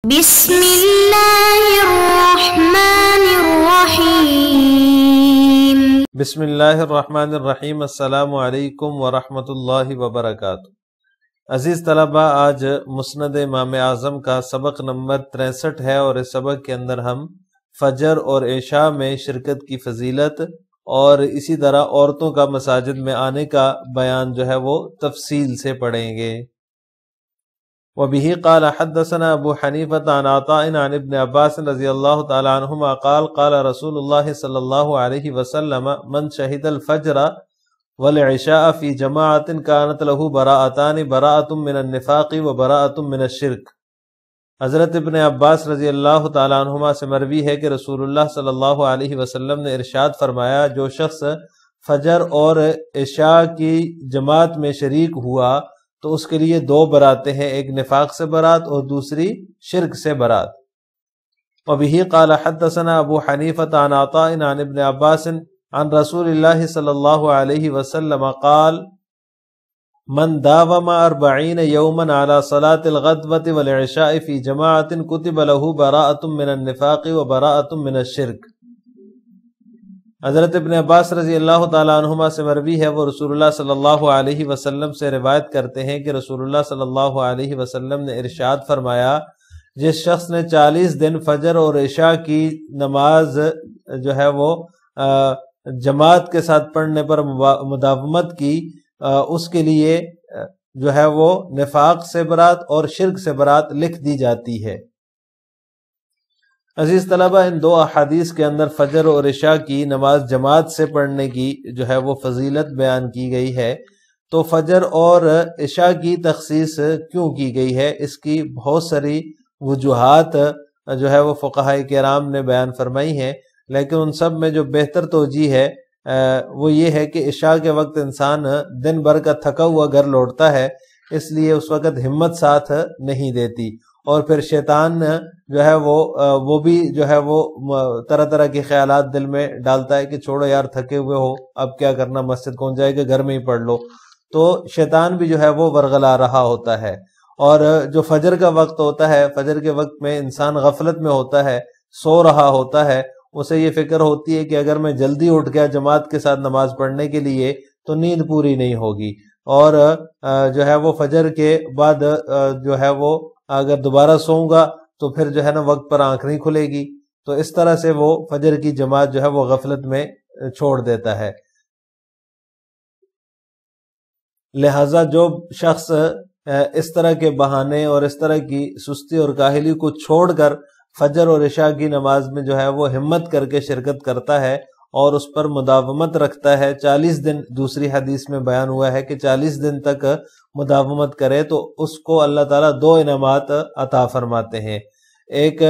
بسم اللہ الرحمن الرحیم۔ بسم اللہ الرحمن الرحیم۔ السلام علیکم ورحمۃ اللہ وبرکاتہ۔ عزیز طلبہ، آج مسند امام اعظم کا سبق نمبر 63 ہے، اور اس سبق کے اندر ہم فجر اور عشاء میں شرکت کی فضیلت اور اسی طرح عورتوں کا مساجد میں آنے کا بیان جو ہے وہ تفصیل سے پڑھیں گے۔ وبه قال حدثنا ابو حنیفہ عن عطاء عن ابن عباس رضی اللہ تعالی عنہما قال قال رسول اللہ صلی اللہ علیہ وسلم من شہد الفجر والعشاء فی جماعت كانت له براءتان براءۃ من النفاق وبراءۃ من الشرک۔ حضرت ابن عباس رضی اللہ تعالی عنہما سے مروی ہے کہ رسول اللہ صلی اللہ علیہ وسلم نے ارشاد فرمایا، جو شخص فجر اور عشاء کی جماعت میں شریک ہوا تو اس کے لیے دو براتیں ہیں، ایک نفاق سے برات اور دوسری شرک سے برات۔ وبه قال حدثنا ابو حنیفہ عن عطاء عن ابن عباس عن رسول اللہ صلی اللہ علیہ وسلم قال من داوم 40 یوما على صلاة الغدوة والعشاء في جماعة كتب له براءة من النفاق وبراءة من الشرک۔ حضرت ابن عباس رضی اللہ تعالیٰ عنہما سے مروی ہے، وہ رسول اللہ صلی اللہ علیہ وسلم سے روایت کرتے ہیں کہ رسول اللہ صلی اللہ علیہ وسلم نے ارشاد فرمایا، جس شخص نے 40 دن فجر اور عشاء کی نماز جو ہے وہ جماعت کے ساتھ پڑھنے پر مداومت کی، اس کے لیے جو ہے وہ نفاق سے برات اور شرک سے برات لکھ دی جاتی ہے۔ عزیز طلبہ، ان دو احادیث کے اندر فجر اور عشاء کی نماز جماعت سے پڑھنے کی جو ہے وہ فضیلت بیان کی گئی ہے۔ تو فجر اور عشاء کی تخصیص کیوں کی گئی ہے؟ اس کی بہت ساری وجوہات جو ہے وہ فقہاء کرام نے بیان فرمائی ہیں، لیکن ان سب میں جو بہتر توجیہ ہے وہ یہ ہے کہ عشاء کے وقت انسان دن بھر کا تھکا ہوا گھر لوٹتا ہے، اس لیے اس وقت ہمت ساتھ نہیں دیتی، اور پھر شیطان جو ہے وہ بھی جو ہے وہ طرح طرح کے خیالات دل میں ڈالتا ہے کہ چھوڑو یار، تھکے ہوئے ہو، اب کیا کرنا، مسجد کون جائے گا، گھر میں ہی پڑھ لو۔ تو شیطان بھی جو ہے وہ ورغلا رہا ہوتا ہے، اور جو فجر کا وقت ہوتا ہے، فجر کے وقت میں انسان غفلت میں ہوتا ہے، سو رہا ہوتا ہے، اسے یہ فکر ہوتی ہے کہ اگر میں جلدی اٹھ گیا جماعت کے ساتھ نماز پڑھنے کے لیے تو نیند پوری نہیں ہوگی، اور جو ہے وہ فجر کے بعد جو ہے وہ اگر دوبارہ سوؤں گا تو پھر جو ہے نا وقت پر آنکھ نہیں کھلے گی، تو اس طرح سے وہ فجر کی جماعت جو ہے وہ غفلت میں چھوڑ دیتا ہے۔ لہٰذا جو شخص اس طرح کے بہانے اور اس طرح کی سستی اور کاہلی کو چھوڑ کر فجر اور عشاء کی نماز میں جو ہے وہ ہمت کر کے شرکت کرتا ہے اور اس پر مداومت رکھتا ہے، 40 دن دوسری حدیث میں بیان ہوا ہے کہ 40 دن تک مداومت کرے، تو اس کو اللہ تعالیٰ دو انعامات عطا فرماتے ہیں۔ ایک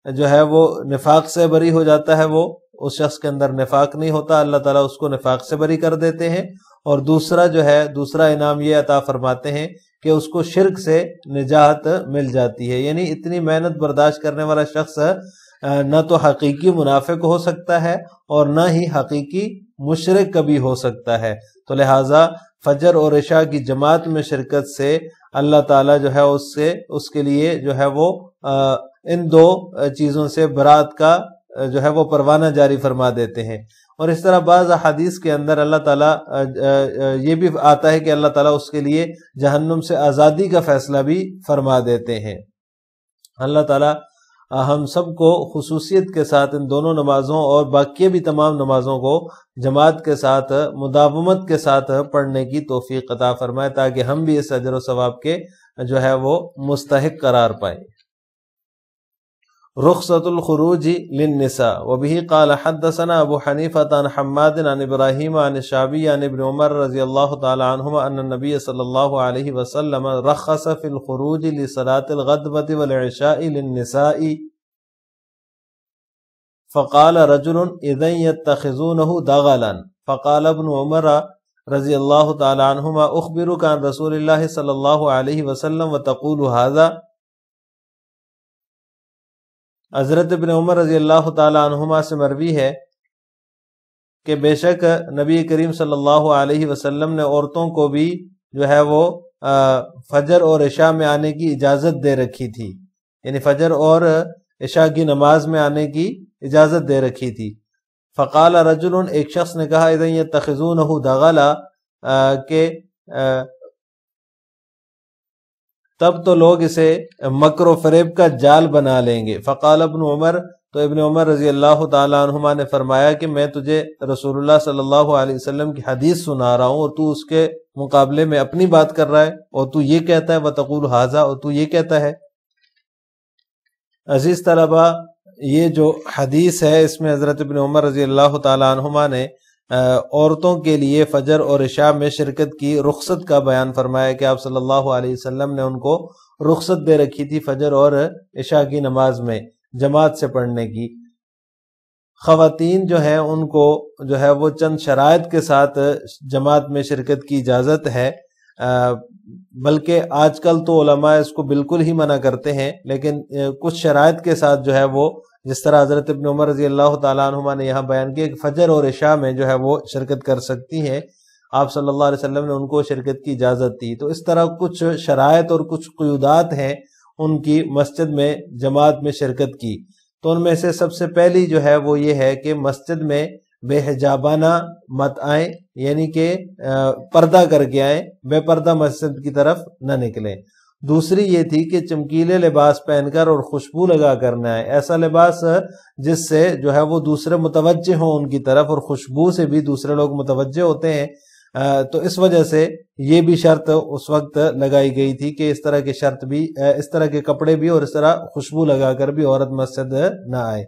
جو ہے وہ نفاق سے بری ہو جاتا ہے، وہ اس شخص کے اندر نفاق نہیں ہوتا، اللہ تعالیٰ اس کو نفاق سے بری کر دیتے ہیں، اور دوسرا جو ہے دوسرا انعام یہ عطا فرماتے ہیں کہ اس کو شرک سے نجات مل جاتی ہے۔ یعنی اتنی محنت برداشت کرنے والا شخص نہ تو حقیقی منافق ہو سکتا ہے اور نہ ہی حقیقی مشرک کبھی ہو سکتا ہے، تو لہٰذا فجر اور عشاء کی جماعت میں شرکت سے اللہ تعالیٰ جو ہے اس کے لیے جو ہے وہ ان دو چیزوں سے برات کا جو ہے وہ پروانہ جاری فرما دیتے ہیں۔ اور اس طرح بعض احادیث کے اندر اللہ تعالیٰ یہ بھی آتا ہے کہ اللہ تعالیٰ اس کے لیے جہنم سے آزادی کا فیصلہ بھی فرما دیتے ہیں۔ اللہ تعالیٰ ہم سب کو خصوصیت کے ساتھ ان دونوں نمازوں اور باقی بھی تمام نمازوں کو جماعت کے ساتھ مداومت کے ساتھ پڑھنے کی توفیق عطا فرمائے، تاکہ ہم بھی اس اجر و ثواب کے جو ہے وہ مستحق قرار پائیں۔ رخصت الخروج للنساء۔ وبه قال حدثنا ابو حنیفہ عن حماد عن ابراہیم عن الشعبی عن ابن عمر رضی اللہ تعالی عنہما ان النبی صلی اللہ علیہ وسلم رخص فی الخروج لصلاة الغدوة والعشاء للنساء فقال رجل اذا يتخذونه دغلا فقال ابن عمر رضی اللہ تعالی عنہما اخبرک عن رسول اللہ صلی اللہ علیہ وسلم وتقول هذا۔ حضرت ابن عمر رضی اللہ تعالی عنہما سے مروی ہے کہ بے شک نبی کریم صلی اللہ علیہ وسلم نے عورتوں کو بھی جو ہے وہ فجر اور عشاء میں آنے کی اجازت دے رکھی تھی، یعنی فجر اور عشاء کی نماز میں آنے کی اجازت دے رکھی تھی۔ فقال رجل، ایک شخص نے کہا، اذا يتخذونه دغلا، کہ تب تو لوگ اسے مکر و فریب کا جال بنا لیں گے۔ فقال ابن عمر، تو ابن عمر رضی اللہ تعالیٰ عنہما نے فرمایا کہ میں تجھے رسول اللہ صلی اللہ علیہ وسلم کی حدیث سنا رہا ہوں اور تو اس کے مقابلے میں اپنی بات کر رہا ہے، اور تو یہ کہتا ہے وَتَقُولُ هَذَا، اور تو یہ کہتا ہے۔ عزیز طلبہ، یہ جو حدیث ہے اس میں حضرت ابن عمر رضی اللہ تعالیٰ عنہما نے عورتوں کے لیے فجر اور عشاء میں شرکت کی رخصت کا بیان فرمایا کہ آپ صلی اللہ علیہ وسلم نے ان کو رخصت دے رکھی تھی فجر اور عشاء کی نماز میں جماعت سے پڑھنے کی۔ خواتین جو ہیں ان کو جو ہے وہ چند شرائط کے ساتھ جماعت میں شرکت کی اجازت ہے، بلکہ آج کل تو علماء اس کو بالکل ہی منع کرتے ہیں، لیکن کچھ شرائط کے ساتھ جو ہے وہ، جس طرح حضرت ابن عمر رضی اللہ تعالیٰ عنہما نے یہاں بیان کیا کہ فجر اور عشاء میں جو ہے وہ شرکت کر سکتی ہیں، آپ صلی اللہ علیہ وسلم نے ان کو شرکت کی اجازت دی۔ تو اس طرح کچھ شرائط اور کچھ قیودات ہیں ان کی مسجد میں جماعت میں شرکت کی۔ تو ان میں سے سب سے پہلی جو ہے وہ یہ ہے کہ مسجد میں بے حجابانہ مت آئیں، یعنی کہ پردہ کر کے آئیں، بے پردہ مسجد کی طرف نہ نکلیں۔ دوسری یہ تھی کہ چمکیلے لباس پہن کر اور خوشبو لگا کر نہ آئیں، ایسا لباس جس سے جو ہے وہ دوسرے متوجہ ہوں ان کی طرف، اور خوشبو سے بھی دوسرے لوگ متوجہ ہوتے ہیں، تو اس وجہ سے یہ بھی شرط اس وقت لگائی گئی تھی کہ اس طرح کے شرط بھی، اس طرح کے کپڑے بھی اور اس طرح خوشبو لگا کر بھی عورت مسجد نہ آئے۔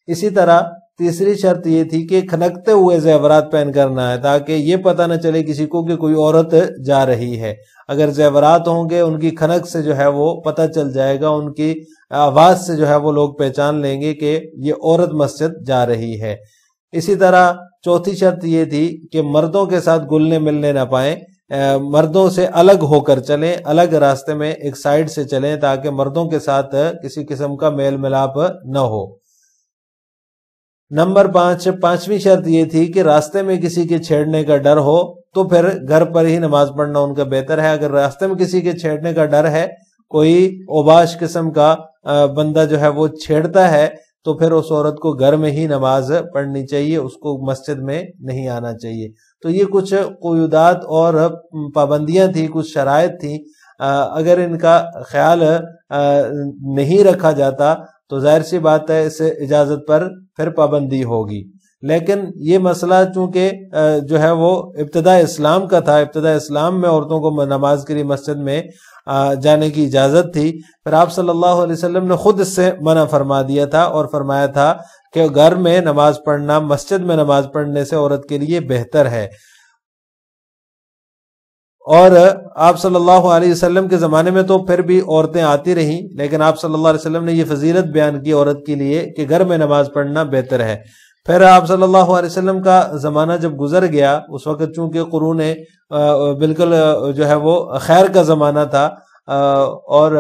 اسی طرح تیسری شرط یہ تھی کہ کھنکتے ہوئے زیورات پہن کر نہ آئے، تاکہ یہ پتہ نہ چلے کسی کو کہ کوئی عورت جا رہی ہے۔ اگر زیورات ہوں گے ان کی کھنک سے جو ہے وہ پتہ چل جائے گا، ان کی آواز سے جو ہے وہ لوگ پہچان لیں گے کہ یہ عورت مسجد جا رہی ہے۔ اسی طرح چوتھی شرط یہ تھی کہ مردوں کے ساتھ گلنے ملنے نہ پائیں، مردوں سے الگ ہو کر چلیں، الگ راستے میں ایک سائیڈ سے چلیں تاکہ مردوں کے ساتھ کسی قسم کا میل ملاپ نہ ہو۔ نمبر 5، پانچویں شرط یہ تھی کہ راستے میں کسی کے چھیڑنے کا ڈر ہو تو پھر گھر پر ہی نماز پڑھنا ان کا بہتر ہے۔ اگر راستے میں کسی کے چھیڑنے کا ڈر ہے، کوئی اوباش قسم کا بندہ جو ہے وہ چھیڑتا ہے، تو پھر اس عورت کو گھر میں ہی نماز پڑھنی چاہیے، اس کو مسجد میں نہیں آنا چاہیے۔ تو یہ کچھ قیودات اور پابندیاں تھیں، کچھ شرائط تھیں۔ اگر ان کا خیال نہیں رکھا جاتا تو ظاہر سی بات ہے اس اجازت پر پھر پابندی ہوگی۔ لیکن یہ مسئلہ چونکہ جو ہے وہ ابتدا اسلام کا تھا، ابتدا اسلام میں عورتوں کو نماز کے لیے مسجد میں جانے کی اجازت تھی، پھر آپ صلی اللہ علیہ وسلم نے خود اس سے منع فرما دیا تھا اور فرمایا تھا کہ گھر میں نماز پڑھنا مسجد میں نماز پڑھنے سے عورت کے لیے بہتر ہے۔ اور آپ صلی اللہ علیہ وسلم کے زمانے میں تو پھر بھی عورتیں آتی رہیں، لیکن آپ صلی اللہ علیہ وسلم نے یہ فضیلت بیان کی عورت کے لیے کہ گھر میں نماز پڑھنا بہتر ہے۔ پھر آپ صلی اللہ علیہ وسلم کا زمانہ جب گزر گیا، اس وقت چونکہ قرون بالکل جو ہے وہ خیر کا زمانہ تھا، اور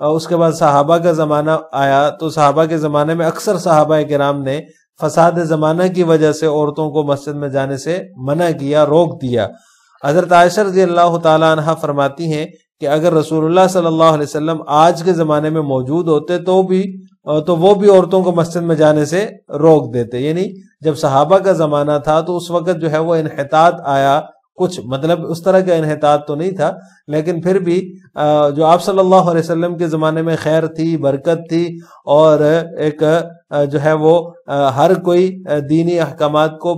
اس کے بعد صحابہ کا زمانہ آیا، تو صحابہ کے زمانے میں اکثر صحابہ کرام نے فساد زمانہ کی وجہ سے عورتوں کو مسجد میں جانے سے منع کیا، روک دیا۔ حضرت عائشہ رضی اللہ تعالی عنہ فرماتی ہیں کہ اگر رسول اللہ صلی اللہ علیہ وسلم آج کے زمانے میں موجود ہوتے تو وہ بھی عورتوں کو مسجد میں جانے سے روک دیتے۔ یعنی جب صحابہ کا زمانہ تھا تو اس وقت جو ہے وہ انحطاط آیا، کچھ مطلب اس طرح کا انحطاط تو نہیں تھا، لیکن پھر بھی جو آپ صلی اللہ علیہ وسلم کے زمانے میں خیر تھی، برکت تھی، اور ایک جو ہے وہ ہر کوئی دینی احکامات کو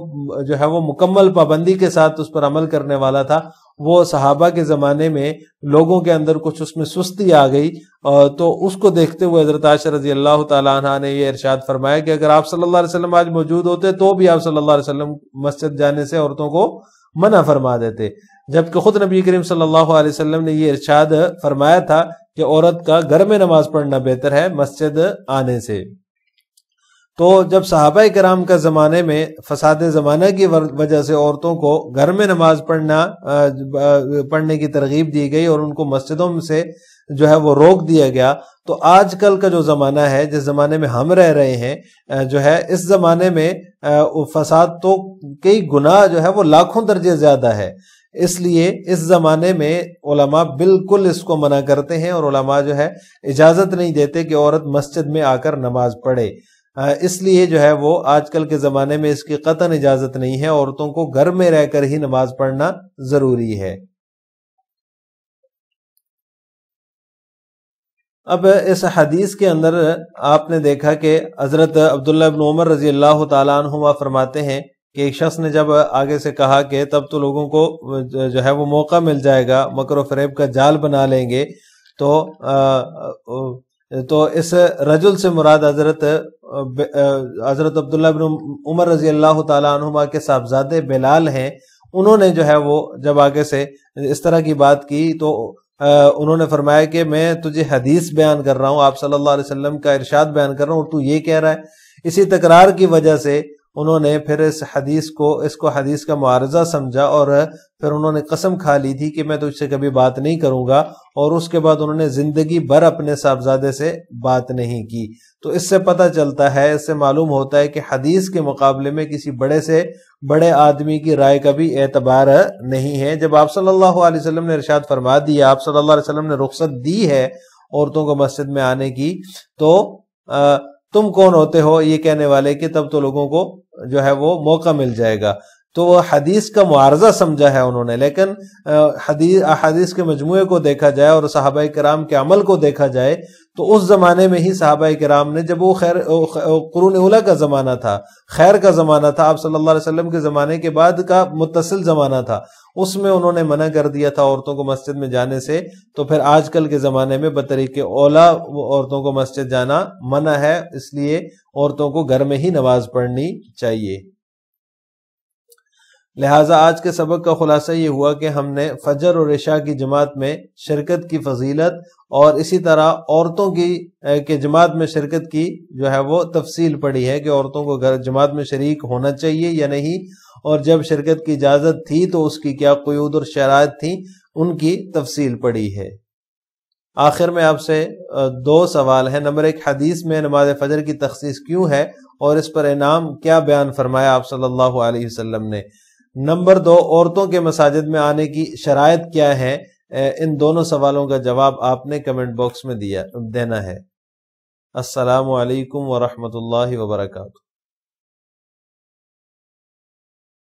جو ہے وہ مکمل پابندی کے ساتھ اس پر عمل کرنے والا تھا، وہ صحابہ کے زمانے میں لوگوں کے اندر کچھ اس میں سستی آ گئی، تو اس کو دیکھتے ہوئے حضرت عائشہ رضی اللہ تعالیٰ عنہ نے یہ ارشاد فرمایا کہ اگر آپ صلی اللہ علیہ وسلم آج موجود ہوتے تو بھی آپ صلی اللہ علیہ وسلم مسجد جانے سے عورتوں کو منع فرما دیتے، جبکہ خود نبی کریم صلی اللہ علیہ وسلم نے یہ ارشاد فرمایا تھا کہ عورت کا گھر میں نماز پڑھنا بہتر ہے مسجد آنے سے۔ تو جب صحابہ کرام کا زمانے میں فساد زمانہ کی وجہ سے عورتوں کو گھر میں نماز پڑھنے کی ترغیب دی گئی اور ان کو مسجدوں سے جو ہے وہ روک دیا گیا، تو آج کل کا جو زمانہ ہے، جس زمانے میں ہم رہ رہے ہیں جو ہے، اس زمانے میں فساد تو کئی گنا جو ہے وہ لاکھوں درجے زیادہ ہے۔ اس لیے اس زمانے میں علماء بالکل اس کو منع کرتے ہیں، اور علماء جو ہے اجازت نہیں دیتے کہ عورت مسجد میں آ کر نماز پڑھے۔ اس لیے جو ہے وہ آج کل کے زمانے میں اس کی قطعاً اجازت نہیں ہے، عورتوں کو گھر میں رہ کر ہی نماز پڑھنا ضروری ہے۔ اب اس حدیث کے اندر آپ نے دیکھا کہ حضرت عبداللہ بن عمر رضی اللہ تعالیٰ عنہما فرماتے ہیں کہ ایک شخص نے جب آگے سے کہا کہ تب تو لوگوں کو جو ہے وہ موقع مل جائے گا، مکر و فریب کا جال بنا لیں گے، تو اس رجل سے مراد حضرت عبداللہ بن عمر رضی اللہ تعالیٰ عنہما کے صاحبزادے بلال ہیں۔ انہوں نے جو ہے وہ جب آگے سے اس طرح کی بات کی تو انہوں نے فرمایا کہ میں تجھے حدیث بیان کر رہا ہوں، آپ صلی اللہ علیہ وسلم کا ارشاد بیان کر رہا ہوں، اور تو یہ کہہ رہا ہے۔ اسی تکرار کی وجہ سے انہوں نے پھر اس کو حدیث کا معارضہ سمجھا، اور پھر انہوں نے قسم کھا لی تھی کہ میں تجھ سے کبھی بات نہیں کروں گا، اور اس کے بعد انہوں نے زندگی بھر اپنے صاحبزادے سے بات نہیں کی۔ تو اس سے پتہ چلتا ہے، اس سے معلوم ہوتا ہے کہ حدیث کے مقابلے میں کسی بڑے سے بڑے آدمی کی رائے کا بھی اعتبار نہیں ہے۔ جب آپ صلی اللہ علیہ وسلم نے ارشاد فرما دیا، آپ صلی اللہ علیہ وسلم نے رخصت دی ہے عورتوں کو مسجد میں آنے کی، تو تم کون ہوتے ہو یہ کہنے والے کہ تب تو لوگوں کو جو ہے وہ موقع مل جائے گا؟ تو وہ حدیث کا معارضہ سمجھا ہے انہوں نے، لیکن حدیث کے مجموعے کو دیکھا جائے اور صحابہ کرام کے عمل کو دیکھا جائے تو اس زمانے میں ہی صحابہ کرام نے، جب وہ قرون اولیٰ کا زمانہ تھا، خیر کا زمانہ تھا، آپ صلی اللہ علیہ وسلم کے زمانے کے بعد کا متصل زمانہ تھا، اس میں انہوں نے منع کر دیا تھا عورتوں کو مسجد میں جانے سے۔ تو پھر آج کل کے زمانے میں بطریق اولیٰ عورتوں کو مسجد جانا منع ہے، اس لیے عورتوں کو گھر میں ہی نماز پڑھنی چاہیے۔ لہٰذا آج کے سبق کا خلاصہ یہ ہوا کہ ہم نے فجر اور عشاء کی جماعت میں شرکت کی فضیلت، اور اسی طرح عورتوں کی جماعت میں شرکت کی جو ہے وہ تفصیل پڑھی ہے کہ عورتوں کو جماعت میں شریک ہونا چاہیے یا نہیں، اور جب شرکت کی اجازت تھی تو اس کی کیا قیود اور شرائط تھیں، ان کی تفصیل پڑھی ہے۔ آخر میں آپ سے دو سوال ہیں۔ نمبر 1، حدیث میں نماز فجر کی تخصیص کیوں ہے اور اس پر انعام کیا بیان فرمایا آپ صلی اللہ علیہ وسلم نے؟ نمبر 2، عورتوں کے مساجد میں آنے کی شرائط کیا ہیں؟ ان دونوں سوالوں کا جواب آپ نے کمنٹ باکس میں دینا ہے۔ السلام علیکم ورحمۃ اللہ وبرکاتہ۔